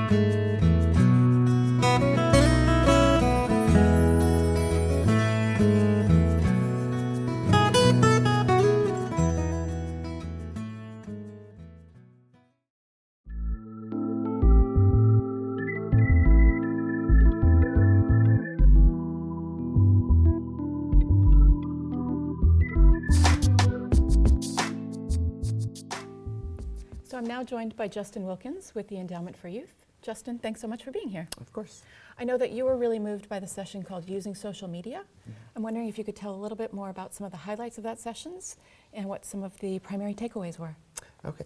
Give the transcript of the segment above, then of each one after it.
So I'm now joined by Justin Wilkins with the Endowment for Youth. Justin, thanks so much for being here. Of course. I know that you were really moved by the session called Using Social Media. I'm wondering if you could tell a little bit more about some of the highlights of that sessions and what some of the primary takeaways were. Okay.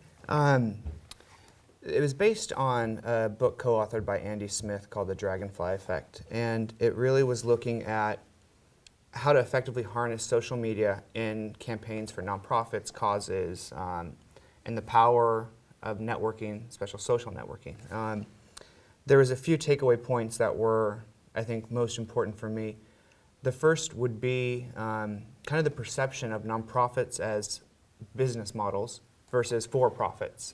It was based on a book co-authored by Andy Smith called The Dragonfly Effect, and it really was looking at how to effectively harness social media in campaigns for nonprofits, causes, and the power of networking, especially social networking. There was a few takeaway points that were, I think, most important for me. The first would be kind of the perception of nonprofits as business models versus for-profits.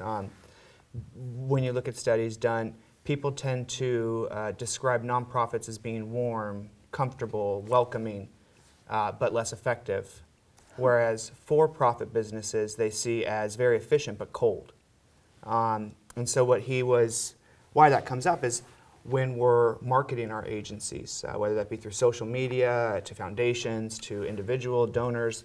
When you look at studies done, people tend to describe nonprofits as being warm, comfortable, welcoming, but less effective. Whereas for-profit businesses they see as very efficient but cold. And so why that comes up is when we're marketing our agencies, whether that be through social media, to foundations, to individual donors,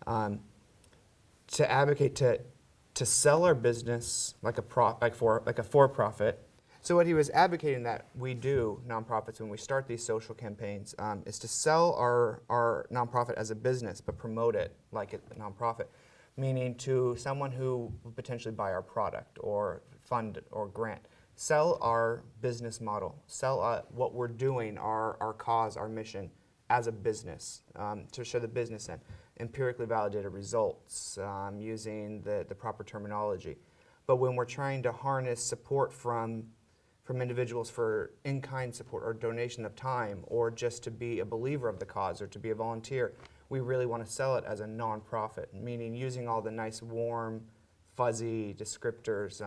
to advocate to sell our business like a for-profit. So what he was advocating that we do, nonprofits, when we start these social campaigns, is to sell our nonprofit as a business, but promote it like a nonprofit, meaning to someone who would potentially buy our product or fund or grant. Sell our business model, sell what we're doing, our cause, our mission as a business, to show the business end, empirically validated results, using the proper terminology. But when we're trying to harness support from individuals for in-kind support or donation of time or just to be a believer of the cause or to be a volunteer, we really want to sell it as a nonprofit, meaning using all the nice, warm, fuzzy descriptors,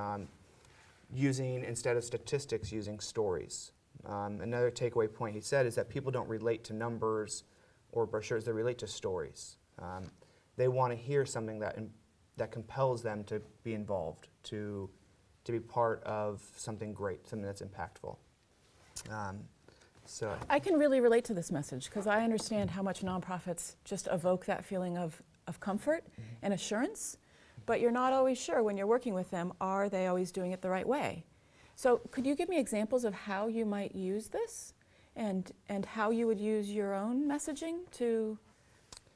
using, instead of statistics, using stories. Another takeaway point he said is that people don't relate to numbers or brochures, they relate to stories. They want to hear something that compels them to be involved, to be part of something great, something that's impactful. So I can really relate to this message because I understand how much nonprofits just evoke that feeling of comfort and assurance, but you're not always sure when you're working with them, are they always doing it the right way? So could you give me examples of how you might use this and how you would use your own messaging to?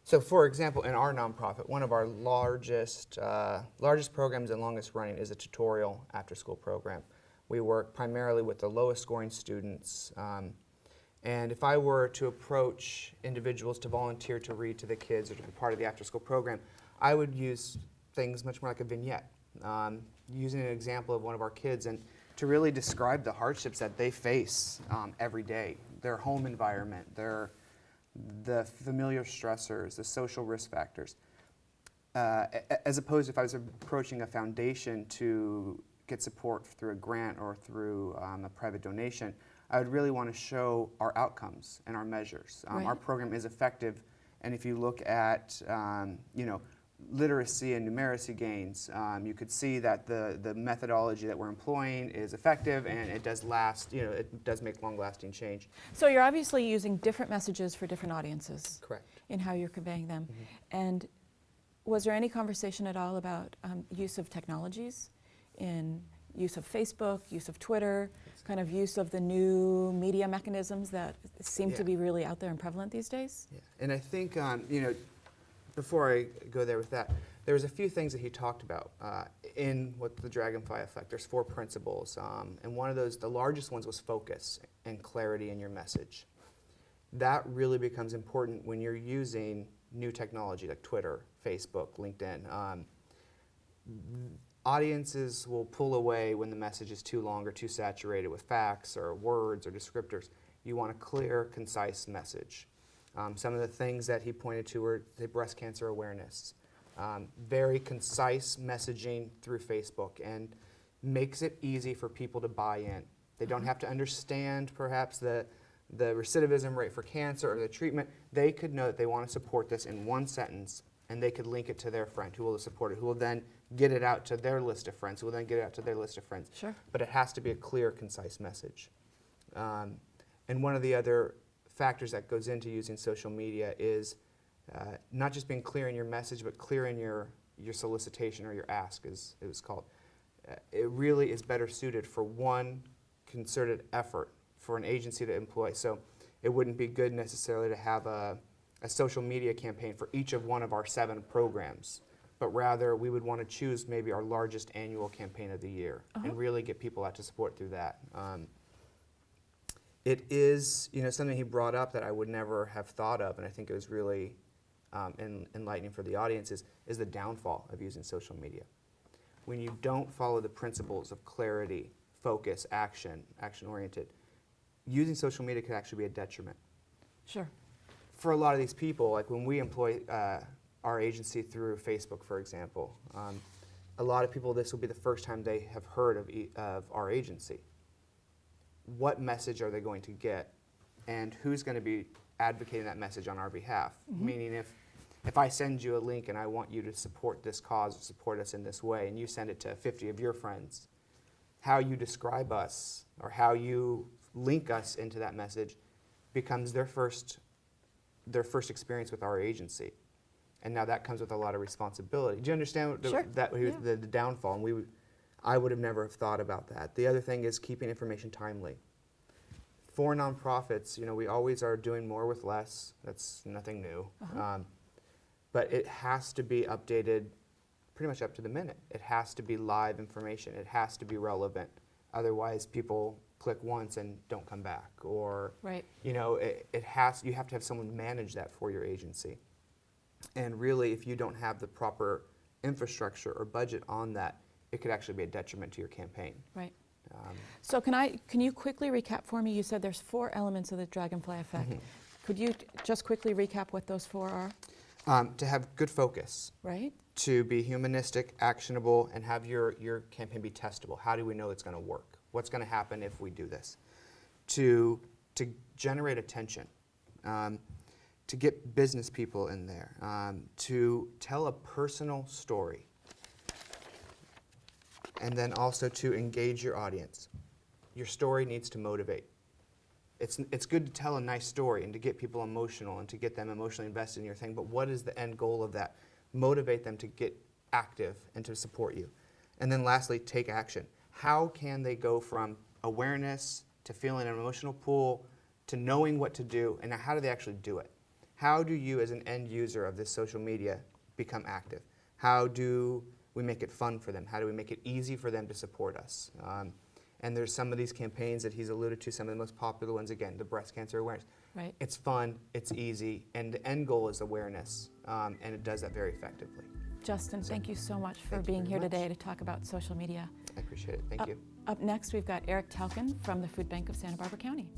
So for example, in our nonprofit, one of our largest programs and longest running is a tutorial after-school program. We work primarily with the lowest scoring students. And if I were to approach individuals to volunteer to read to the kids or to be part of the after-school program, I would use things much more like a vignette, using an example of one of our kids and to really describe the hardships that they face every day, their home environment, the familiar stressors, the social risk factors, as opposed to if I was approaching a foundation to get support through a grant or through a private donation, I would really want to show our outcomes and our measures. Right. Our program is effective, and if you look at literacy and numeracy gains, you could see that the methodology that we're employing is effective and it does last, it does make long-lasting change. So you're obviously using different messages for different audiences. Correct. In how you're conveying them. And was there any conversation at all about use of technologies, in use of Facebook, use of Twitter, kind of use of the new media mechanisms that seem to be really out there and prevalent these days? Yeah. And I think, before I go there with that, there was a few things that he talked about in what the Dragonfly Effect. There's 4 principles, and one of those, the largest ones, was focus and clarity in your message. That really becomes important when you're using new technology like Twitter, Facebook, LinkedIn. Audiences will pull away when the message is too long or too saturated with facts or words or descriptors. You want a clear, concise message. Some of the things that he pointed to were the breast cancer awareness. Very concise messaging through Facebook and makes it easy for people to buy in. They don't have to understand perhaps the recidivism rate for cancer or the treatment. They could know that they want to support this in one sentence, and they could link it to their friend who will support it, who will then get it out to their list of friends, who will then get it out to their list of friends. Sure. But it has to be a clear, concise message. And one of the other factors that goes into using social media is not just being clear in your message, but clear in your solicitation or your ask, as it was called. It really is better suited for one concerted effort for an agency to employ. So it wouldn't be good necessarily to have a social media campaign for each of one of our 7 programs, but rather we would want to choose maybe our largest annual campaign of the year and really get people out to support through that. It is, something he brought up that I would never have thought of, and I think it was really enlightening for the audience is the downfall of using social media. When you don't follow the principles of clarity, focus, action-oriented, using social media could actually be a detriment. Sure. For a lot of these people, like when we employ our agency through Facebook, for example, a lot of people, this will be the first time they have heard of our agency. What message are they going to get, and who's going to be advocating that message on our behalf? Meaning if I send you a link and I want you to support this cause or support us in this way, and you send it to 50 of your friends, how you describe us or how you link us into that message becomes their first experience with our agency. And now that comes with a lot of responsibility. Do you understand Sure. the downfall? And I would have never have thought about that. The other thing is keeping information timely. For nonprofits, we always are doing more with less. That's nothing new. But it has to be updated pretty much up to the minute. It has to be live information. It has to be relevant. Otherwise, people click once and don't come back. Or, Right. you have to have someone manage that for your agency. And really, if you don't have the proper infrastructure or budget on that, it could actually be a detriment to your campaign. Right. So can you quickly recap for me? You said there's 4 elements of the dragonfly effect. Could you just quickly recap what those 4 are? To have good focus. Right. To be humanistic, actionable, and have your campaign be testable. How do we know it's going to work? What's going to happen if we do this? To generate attention, to get business people in there, to tell a personal story, and then also to engage your audience. Your story needs to motivate. It's good to tell a nice story and to get people emotional and to get them emotionally invested in your thing, but what is the end goal of that? Motivate them to get active and to support you. And then lastly, take action. How can they go from awareness to feeling an emotional pull to knowing what to do, and now how do they actually do it? How do you as an end user of this social media become active? How do we make it fun for them? How do we make it easy for them to support us? And there's some of these campaigns that he's alluded to, some of the most popular ones, again, the breast cancer awareness. Right. It's fun, it's easy, and the end goal is awareness, and it does that very effectively. Justin, thank you so much for Thank you being very here much. today to talk about social media. I appreciate it. Thank you. Up next, we've got Eric Talkin from the Food Bank of Santa Barbara County.